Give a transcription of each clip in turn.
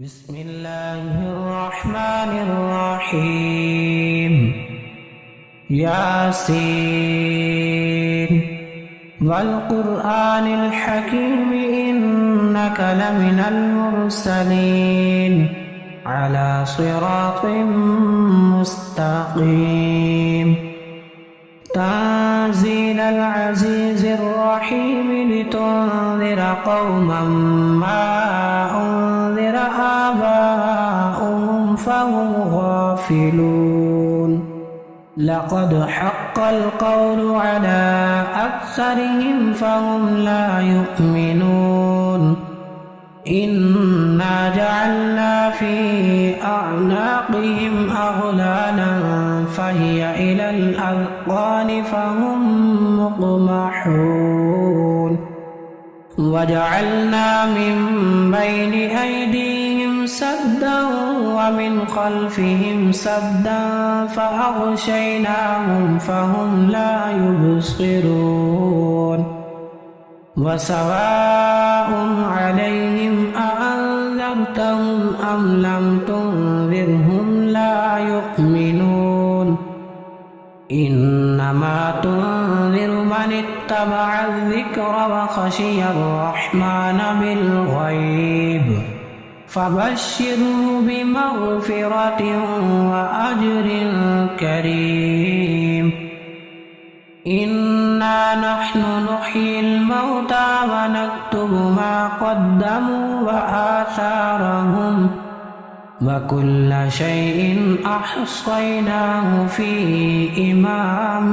بسم الله الرحمن الرحيم ياسين والقرآن الحكيم إنك لمن المرسلين على صراط مستقيم تنزيل العزيز الرحيم لتنذر قوما ما أنذر آباؤهم فهم غافلون لقد حق القول على أكثرهم فهم لا يؤمنون إنا جعلنا في أعناقهم أغلالا فهي إلى الأذقان فهم مقمحون وجعلنا من بين أيديهم سدا ومن خلفهم سدا فأغشيناهم فهم لا يبصرون وسواء عليهم أأنذرتهم أم لم تنذرهم لا يؤمنون إنما تنذر من اتبع الذكر وخشي الرحمن بالغيب فبشره بمغفرة وأجر كريم إنا نحن نحيي الموتى ونكتب ما قدموا وآثارهم وكل شيء أحصيناه في إمام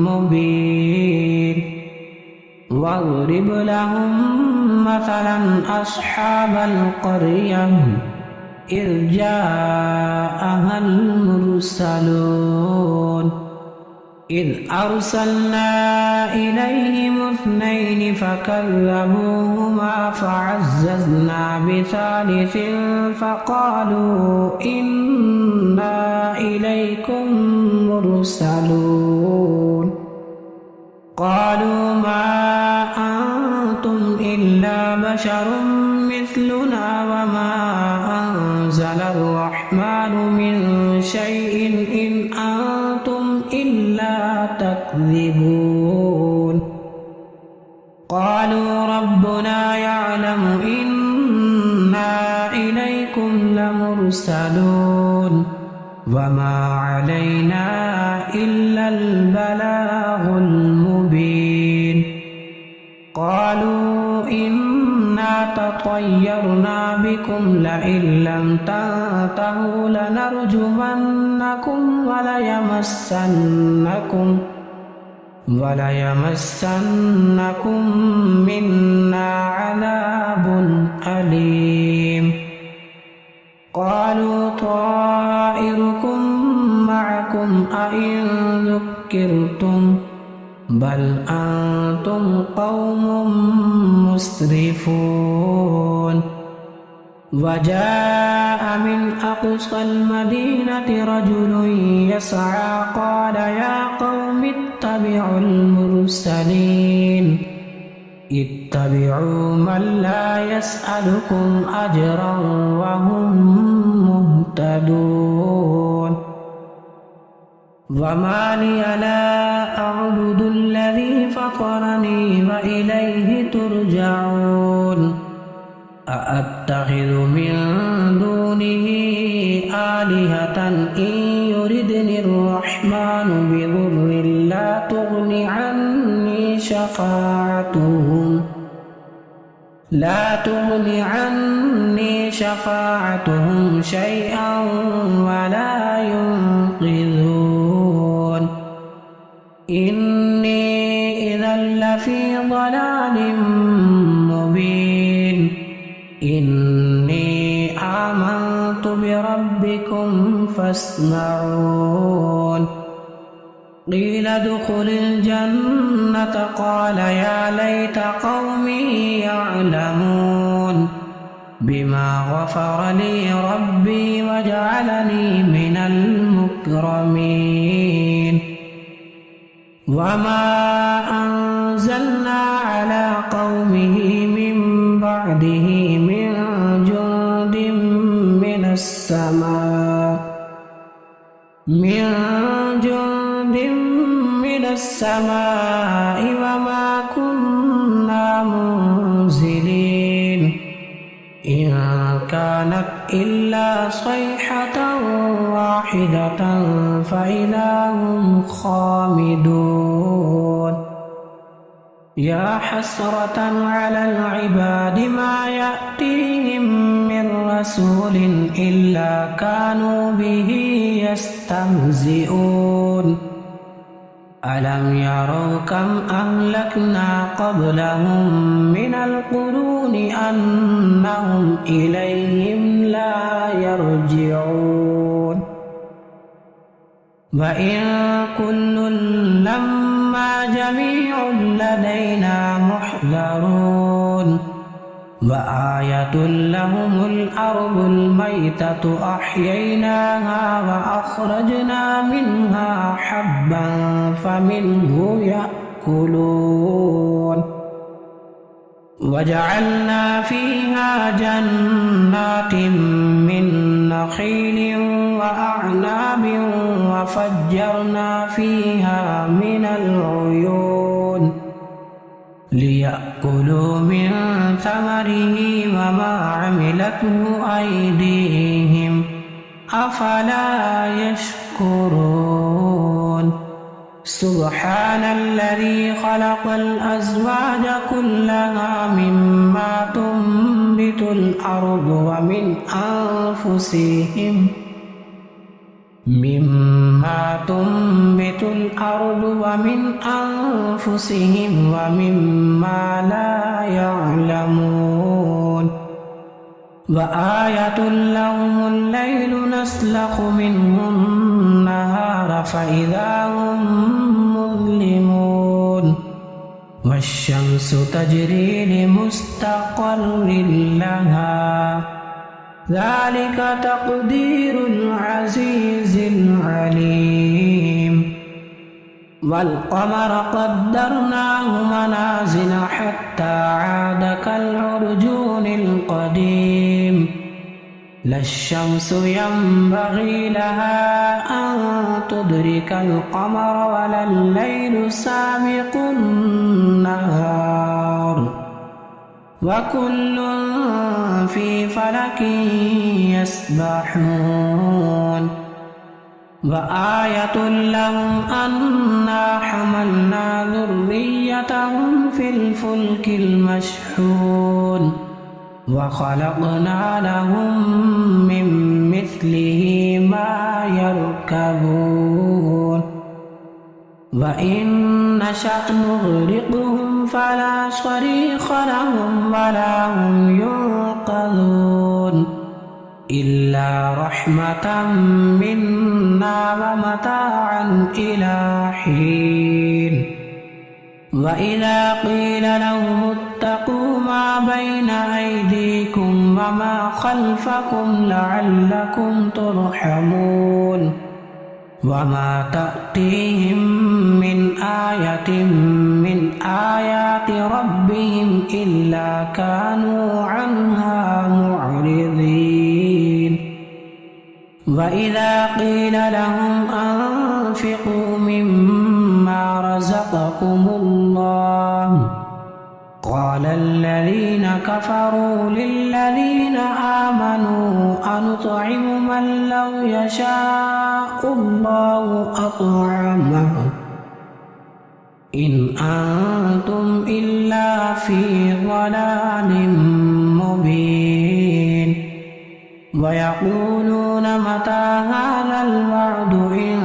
مبين واضرب لهم مثلا أصحاب القرية إذ جاءها المرسلون إذ أرسلنا إليهم اثنين فكذبوهما فعززنا بثالث فقالوا إنا إليكم مرسلون قالوا ما أنتم إلا بشر مثلنا وما أنزل الرحمن من شيء إن أنتم إلا تكذبون قالوا ربنا يعلم إنا إليكم لمرسلون وما علينا إلا البلاغ المبين قالوا إنا تطيرنا بكم لئن لم تنتهوا لنرجمنكم وليمسنكم منا عذاب أليم قالوا طائركم معكم أئن ذكرتم بل أنتم قوم مسرفون وجاء من أقصى المدينة رجل يسعى قال يا قوم اتبعوا المرسلين اتبعوا من لا يسألكم أجرا وهم مهتدون وما لي لا أعبد الذي فطرني وإليه ترجعون أأتخذ من دونه آلهة إن يردني الرحمن بضر لا تغني عني شفاعتهم شيئا ولا ينقذون إني إذا لفي ضلال مبين إني آمنت بربكم فاسمعون قيل ادخل الجنة قال يا ليت قومي يعلمون بما غفر لي ربي وجعلني من المكرمين وما أنزلنا على قومه من بعده من جند جند من السماء وما كنا منزلين إن كانت إلا صيحة واحدة فإذا هم خامدون يا حسرة على العباد ما يأتيهم من رسول إلا كانوا به يستهزئون ألم يروا كم أهلكنا قبلهم من القرون أنهم إليهم لا يرجعون وإن كل لما جميع لدينا محذرون وآية لهم الأرض الميتة أحييناها وأخرجنا منها حبا فمنه يأكلون وجعلنا فيها جنات من نخيل وأعناب وفجرنا فيها من العيون ليأكلوا من ثمره وما عملته أيديهم أفلا يشكرون سبحان الذي خلق الأزواج كلها مما تنبت الأرض ومن أنفسهم ومما لا يعلمون وآية لهم الليل نسلخ منه النهار فإذا هم مظلمون والشمس تجري لمستقر لها ذلك تقدير العزيز العليم والقمر قدرناه منازل حتى عاد كالعرجون القديم لا الشمس ينبغي لها أن تدرك القمر ولا الليل سابق النهار وكل في فلك يسبحون وآية لهم أنا حملنا ذريتهم في الفلك المشحون وخلقنا لهم من مثله ما يركبون وإن نشأ نغرقهم فلا صريخ لهم ولا هم ينقذون إلا رحمة منا ومتاعا إلى حين وإذا قيل لهم اتقوا ما بين أيديكم وما خلفكم لعلكم ترحمون وما تأتيهم من آية من آيات ربهم إلا كانوا عنها معرضين وإذا قيل لهم أنفقوا مما رزقكم الله قال الذين كفروا للذين آمنوا أنطعم من لو يشاء الله أطعمه إن أنتم إلا في ضلال مبين ويقولون متى هذا الوعد إن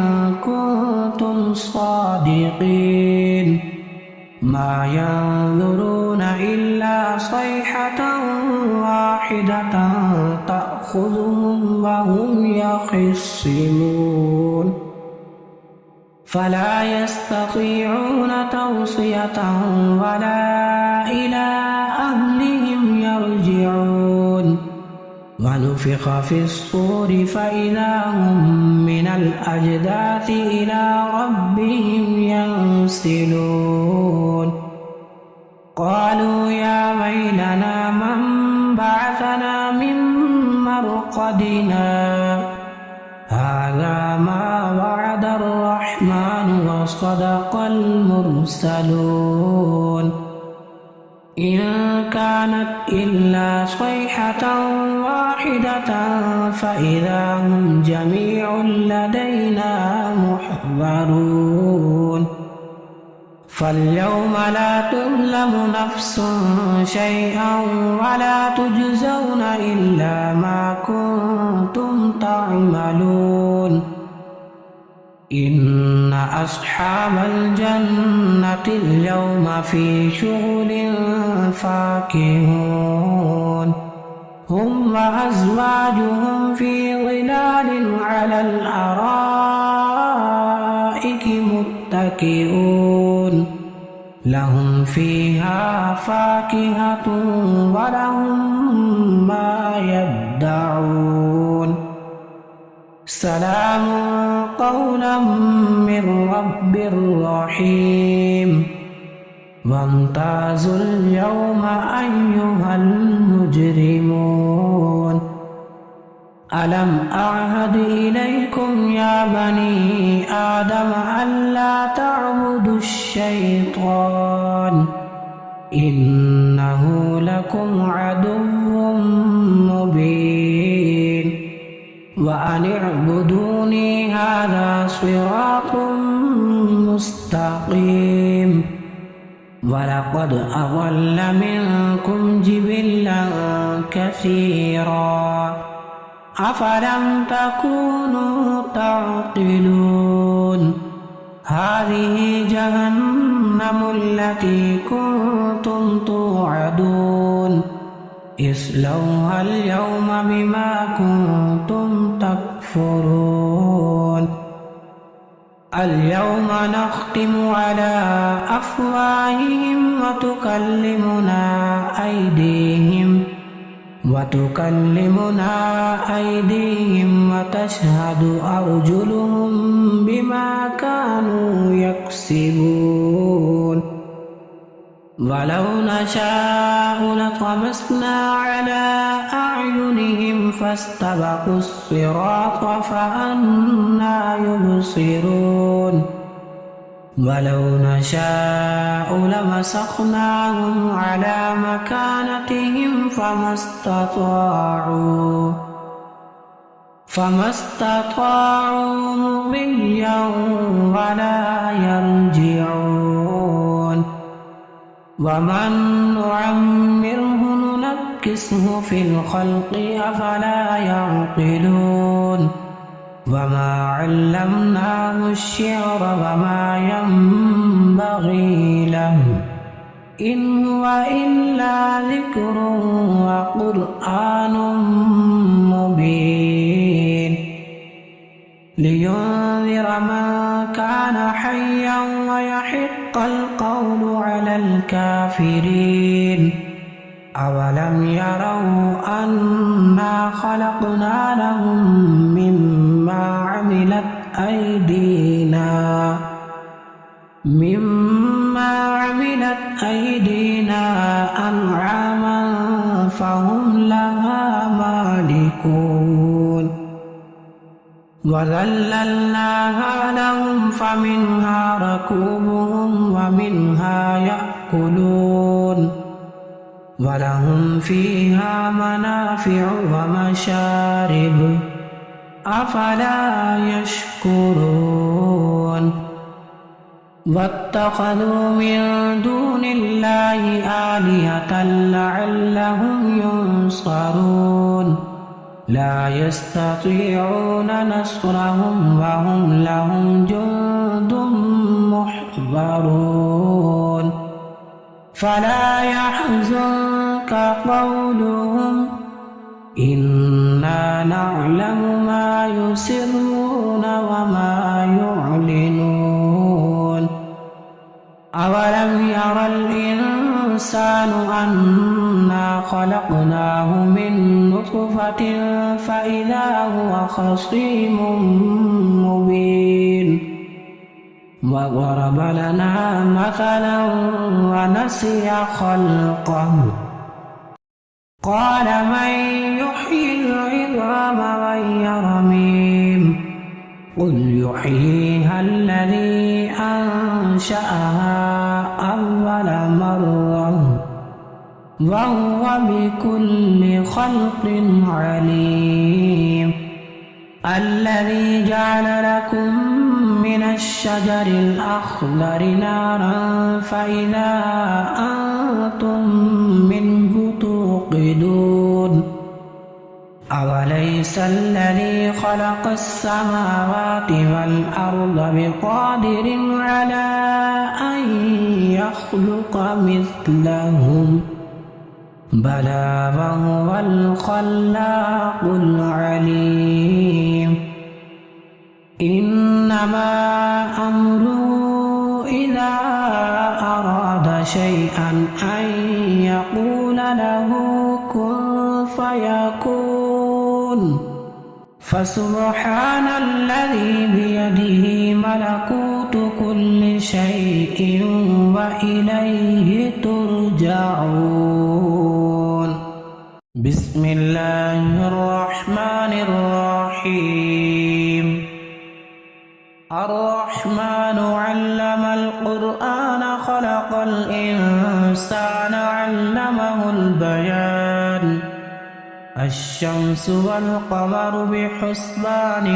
كنتم صادقين ما ينظرون إلا صيحة واحدة تأخذهم وهم يخصمون فلا يستطيعون توصية ولا إلى أهلهم يرجعون ونفخ في الصور فإذا هم من الأجداث إلى ربهم ينسلون قالوا يا ويلنا من بعثنا من مرقدنا معقدنا هذا ما وعد الرحمن وصدق المرسلون إن كانت إلا صيحة واحدة فإذا هم جميع لدينا محضرون فاليوم لا تظلم نفس شيئا ولا تجزون إلا ما كنتم تعملون إن أصحاب الجنة اليوم في شغل فاكهون هم وأزواجهم في ظلال على الأرائك متكئون لهم فيها فاكهة ولهم ما يدعون سلام قولا من رب رحيم وامتازوا اليوم أيها المجرمون ألم أعهد إليكم يا بني آدم ألا تعبدوا الشيطان إنه لكم عدو مبين وأن اعبدوني هذا صراط مستقيم ولقد أضل منكم جبلا كثيرا أفلم تكونوا تعقلون هذه جهنم التي كنتم توعدون اصلوها اليوم بما كنتم تكفرون اليوم نختم على أفواههم وتكلمنا أيديهم وتشهد أرجلهم بما كانوا يكسبون ولو نشاء لطمسنا على أعينهم فاستبقوا الصراط فأنى يبصرون ولو نشاء لمسخناهم على مكانتهم فما استطاعوا مضيا ولا يرجعون ومن نعمره ننكسه في الخلق أفلا يعقلون وما علمناه الشعر وما ينبغي له إن هو إلا ذكر وقرآن مبين لينذر من كان حيا ويحق القول على الكافرين أولم يروا أنا خلقنا لهم مما عملت أيدينا أنعاما فهم لها مالكون وذللناها لهم فمنها ركوبهم ومنها يأكلون ولهم فيها منافع ومشارب أفلا يشكرون واتخذوا من دون الله آلهة لعلهم ينصرون لا يستطيعون نصرهم وهم لهم جند محضرون فلا يحزنك قولهم إنا نعلم ما يسرون وما يعلنون أولم ير الإنسان أنا خلقناه من نطفة فإذا هو خصيم مبين وضرب لنا مثلا ونسي خلقه قال من يحيي العظام قل يحييها الذي أنشأها أول مرة وهو بكل خلق عليم الذي جعل لكم من الشجر الأخضر نارا فإذا أنتم منه توقدون أوليس الذي خلق السماوات والأرض بقادر على أن يخلق مثلهم بلى وهو الخلاق العليم إنما أمره إذا أراد شيئا أن يقول له كن فيكون فسبحان الذي بيده ملكوت كل شيء وإليه ترجعون بسم الله الرحمن الرحيم الرحمن علم القرآن خلق الإنسان علمه البيان الشمس والقمر بحسبان